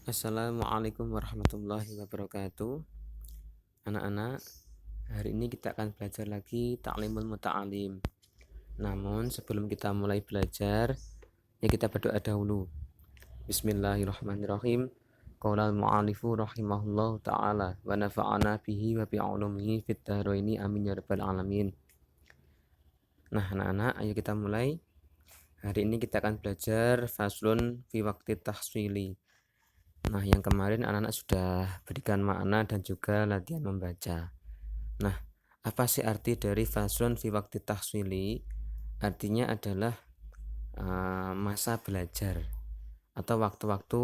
Assalamualaikum warahmatullahi wabarakatuh. Anak-anak, hari ini kita akan belajar lagi ta'limul muta'alim. Namun sebelum kita mulai belajar, ya kita berdoa dahulu. Bismillahirrahmanirrahim. Qaulal mu'alifu rahimahullahu ta'ala wa nafa'ana bihi wa bi'ulumihi fid dharaini amin ya rabbal alamin. Nah, anak-anak, ayo kita mulai. Hari ini kita akan belajar faslun fi waqti tahsili. Nah, yang kemarin anak-anak sudah berikan makna dan juga latihan membaca. Nah, apa sih arti dari faslun fi waqti tahsili? Artinya adalah masa belajar atau waktu-waktu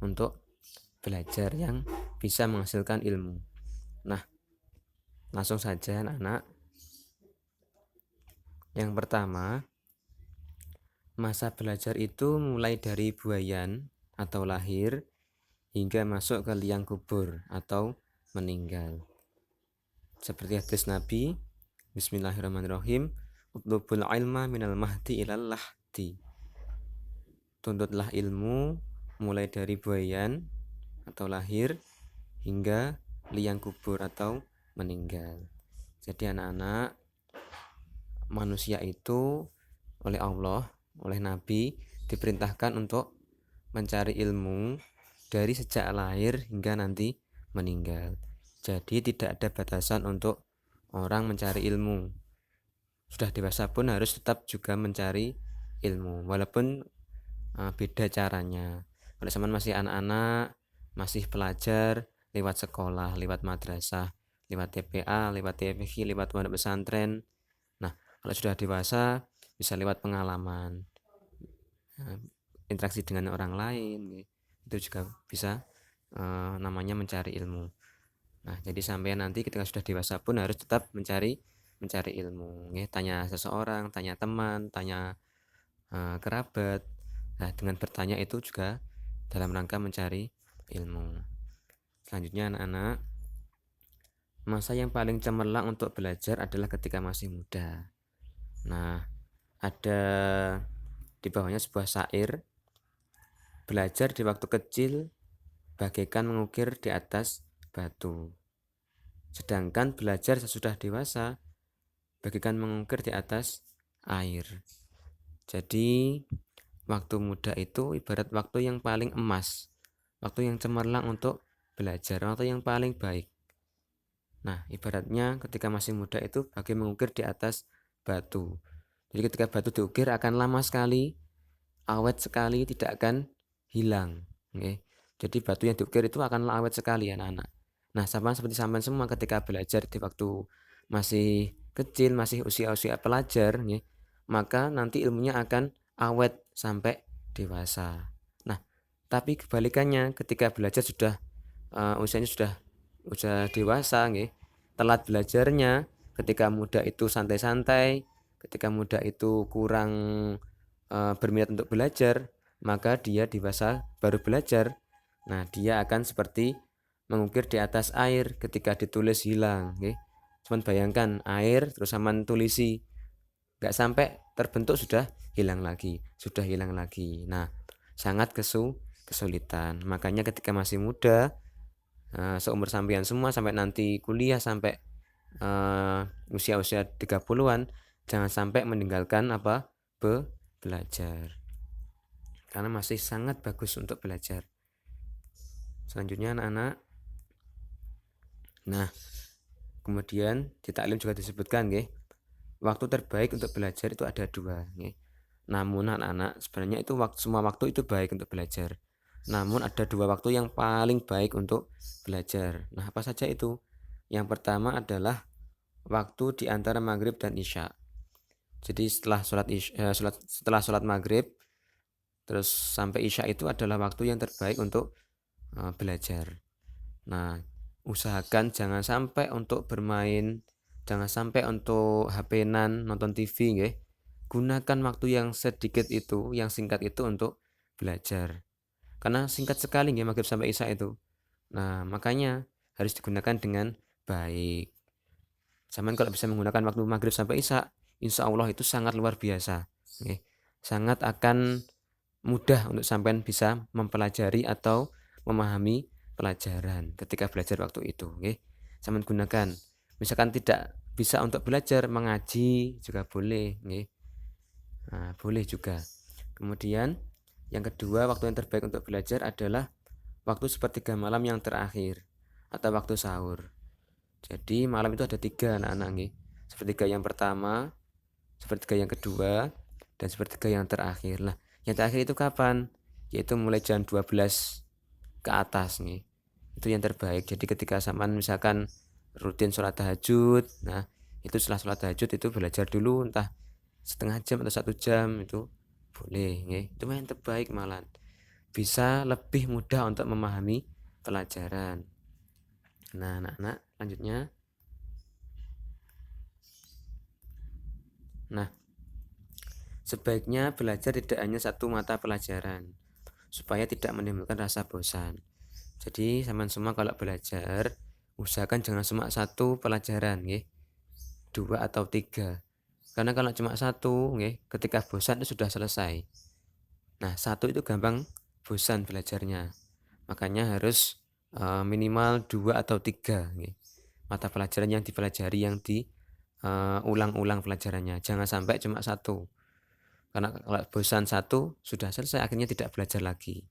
untuk belajar yang bisa menghasilkan ilmu. Nah, langsung saja anak-anak. Yang pertama, masa belajar itu mulai dari buayan atau lahir hingga masuk ke liang kubur atau meninggal. Seperti hadis Nabi, Bismillahirrahmanirrahim, utlubul ilma minal mahdi ilal lahdi. Tuntutlah ilmu mulai dari buayan atau lahir hingga liang kubur atau meninggal. Jadi anak-anak, manusia itu oleh Allah, oleh Nabi diperintahkan untuk mencari ilmu dari sejak lahir hingga nanti meninggal. Jadi tidak ada batasan untuk orang mencari ilmu. Sudah dewasa pun harus tetap juga mencari ilmu, walaupun beda caranya. Kalau zaman masih anak-anak, masih pelajar, lewat sekolah, lewat madrasah, lewat TPA, lewat TFQ, lewat pondok pesantren. Nah, kalau sudah dewasa bisa lewat pengalaman, interaksi dengan orang lain, itu juga bisa namanya mencari ilmu. Nah, jadi sampai nanti ketika sudah dewasa pun harus tetap mencari ilmu. Tanya seseorang, tanya teman, tanya kerabat. Nah, dengan bertanya itu juga dalam rangka mencari ilmu. Selanjutnya anak-anak, masa yang paling cemerlang untuk belajar adalah ketika masih muda. Nah, ada di bawahnya sebuah syair. Belajar di waktu kecil bagaikan mengukir di atas batu. Sedangkan belajar sesudah dewasa bagaikan mengukir di atas air. Jadi waktu muda itu ibarat waktu yang paling emas, waktu yang cemerlang untuk belajar, waktu yang paling baik. Nah, ibaratnya ketika masih muda itu bagai mengukir di atas batu. Jadi ketika batu diukir akan lama sekali, awet sekali, tidak akan hilang. Jadi batu yang diukir itu akan awet sekali anak-anak. Nah, sama seperti sampean semua ketika belajar di waktu masih kecil, masih usia-usia pelajar, maka nanti ilmunya akan awet sampai dewasa. Nah, tapi kebalikannya ketika belajar sudah usianya sudah dewasa, telat belajarnya. Ketika muda itu santai-santai, ketika muda itu kurang berminat untuk belajar, maka dia dewasa baru belajar. Nah, dia akan seperti mengukir di atas air, ketika ditulis hilang. Cuman bayangkan air terus aman tulisi, gak sampai terbentuk sudah hilang lagi. Nah, sangat kesulitan. Makanya ketika masih muda, seumur sampean semua sampai nanti kuliah, sampai usia-usia 30-an, jangan sampai meninggalkan belajar, karena masih sangat bagus untuk belajar. Selanjutnya anak-anak, nah kemudian di taklim juga disebutkan, waktu terbaik untuk belajar itu ada dua. Namun anak-anak, sebenarnya itu semua waktu itu baik untuk belajar. Namun ada dua waktu yang paling baik untuk belajar. Nah, apa saja itu? Yang pertama adalah waktu di antara maghrib dan isya. Jadi setelah sholat maghrib terus sampai isya itu adalah waktu yang terbaik untuk belajar. Nah, usahakan jangan sampai untuk bermain, jangan sampai untuk HP-nan, nonton TV, Gunakan waktu yang sedikit itu, yang singkat itu untuk belajar. Karena singkat sekali maghrib sampai isya itu. Nah, makanya harus digunakan dengan baik. Zaman kalau bisa menggunakan waktu maghrib sampai isya, insya Allah itu sangat luar biasa. Sangat akan mudah untuk sampean bisa mempelajari atau memahami pelajaran ketika belajar waktu itu, nggih. Sampeyan gunakan. Misalkan tidak bisa untuk belajar, mengaji juga boleh, nggih. Nah, boleh juga. Kemudian yang kedua, waktu yang terbaik untuk belajar adalah waktu sepertiga malam yang terakhir atau waktu sahur. Jadi malam itu ada 3 anak-anak nggih. Sepertiga yang pertama, sepertiga yang kedua, dan sepertiga yang terakhir. Nah, yang terakhir itu kapan? Yaitu mulai jam 12 ke atas nih. Itu yang terbaik. Jadi ketika sampean misalkan rutin sholat tahajud, nah itu setelah sholat tahajud itu belajar dulu entah setengah jam atau 1 jam itu boleh nih. Itu yang terbaik malah. Bisa lebih mudah untuk memahami pelajaran. Nah, anak-anak lanjutnya. Nah, sebaiknya belajar tidak hanya satu mata pelajaran supaya tidak menimbulkan rasa bosan. Jadi sampean semua kalau belajar usahakan jangan cuma satu pelajaran nggih. 2 atau 3. Karena kalau cuma satu nggih, ketika bosan itu sudah selesai. Nah, satu itu gampang bosan belajarnya. Makanya harus minimal 2 atau 3 nggih. Mata pelajaran yang dipelajari yang diulang-ulang pelajarannya. Jangan sampai cuma satu. Karena kalau bosan satu sudah selesai akhirnya tidak belajar lagi.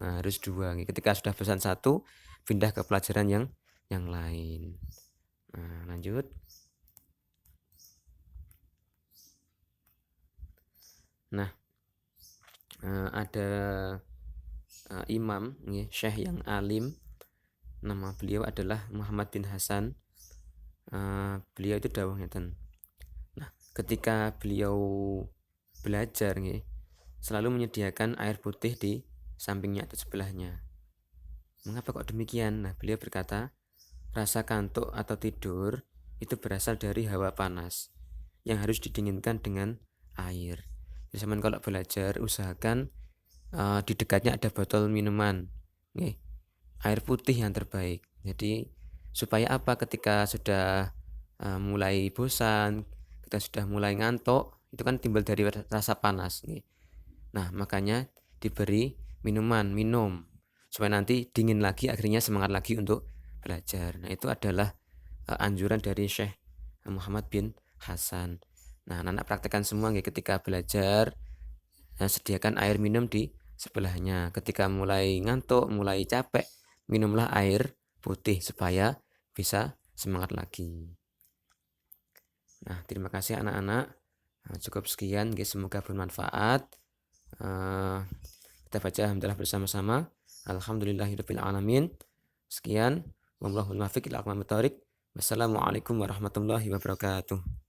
Nah, harus 2 nggih. Ketika sudah bosan satu, pindah ke pelajaran yang lain. Nah, lanjut. Nah, ada imam nggih, syekh yang alim. Nama beliau adalah Muhammad bin Hasan. Beliau itu dawuh ngeten. Nah, ketika beliau belajar nggih, selalu menyediakan air putih di sampingnya atau sebelahnya. Mengapa kok demikian? Nah, beliau berkata, rasa kantuk atau tidur itu berasal dari hawa panas yang harus didinginkan dengan air. Jadi sampean kalau belajar usahakan di dekatnya ada botol minuman, nih, air putih yang terbaik. Jadi supaya apa? Ketika sudah mulai bosan, kita sudah mulai ngantuk, itu kan timbul dari rasa panas nih. Nah, makanya diberi minum supaya nanti dingin lagi, akhirnya semangat lagi untuk belajar. Nah, itu adalah anjuran dari Syekh Muhammad bin Hasan. Nah, anak praktekkan semua ya ketika belajar, sediakan air minum di sebelahnya. Ketika mulai ngantuk, mulai capek, minumlah air putih supaya bisa semangat lagi. Nah, terima kasih anak-anak. Cukup sekian, guys. Semoga bermanfaat. Kita baca alhamdulillah bersama-sama. Alhamdulillahirabbil alamin. Sekian. Wallahul muwaffiq ila aqwamit thoriq. Wassalamualaikum warahmatullahi wabarakatuh.